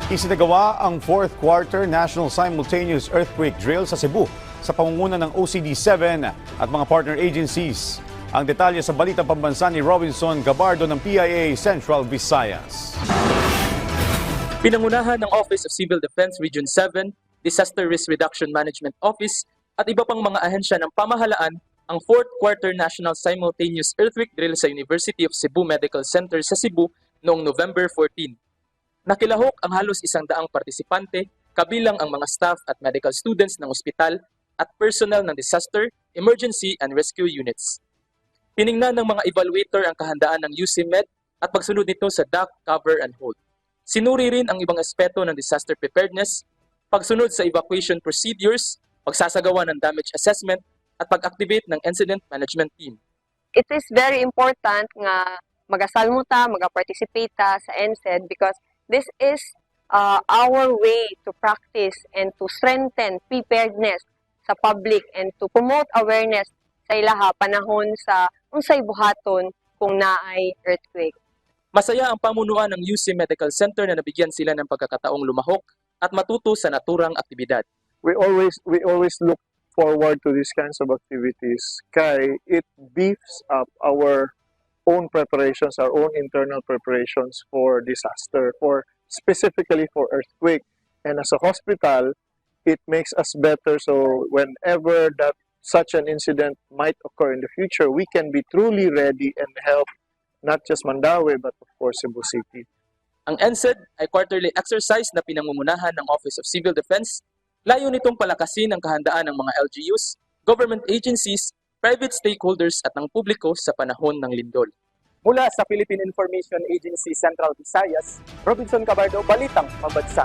Isinagawa ang fourth quarter National Simultaneous Earthquake Drill sa Cebu sa pangunguna ng OCD-7 at mga partner agencies. Ang detalye sa Balitang Pambansa ni Robinson Gabardo ng PIA Central Visayas. Pinangunahan ng Office of Civil Defense Region 7, Disaster Risk Reduction Management Office at iba pang mga ahensya ng pamahalaan ang fourth quarter National Simultaneous Earthquake Drill sa University of Cebu Medical Center sa Cebu noong November 14. Nakilahok ang halos 100 partisipante, kabilang ang mga staff at medical students ng ospital at personnel ng disaster, emergency and rescue units. Tiningnan ng mga evaluator ang kahandaan ng UCMed at pagsunod nito sa duck, cover and hold. Sinuri rin ang ibang aspeto ng disaster preparedness, pagsunod sa evacuation procedures, pagsasagawa ng damage assessment at pag-activate ng incident management team. It is very important nga magasalmo ta, magaparticipate ta sa NSED because this is our way to practice and to strengthen preparedness sa public and to promote awareness sa ilaha panahon sa unsay buhaton kung naay earthquake. Masaya ang pamunuan ng UC Medical Center na nabigyan sila ng pagkakataong lumahok at matuto sa naturang aktibidad. We always look forward to these kinds of activities kay it beefs up our own preparations, our own internal preparations for disaster, specifically for earthquake. And as a hospital, it makes us better so whenever that such an incident might occur in the future, we can be truly ready and help not just Mandaue but of course Cebu City. Ang NSED ay quarterly exercise na pinangungunahan ng Office of Civil Defense. Layo nitong palakasin ang kahandaan ng mga LGUs, government agencies, private stakeholders at ng publiko sa panahon ng lindol. Mula sa Philippine Information Agency Central Visayas, Robinson Gabardo, Balitang Pambansa.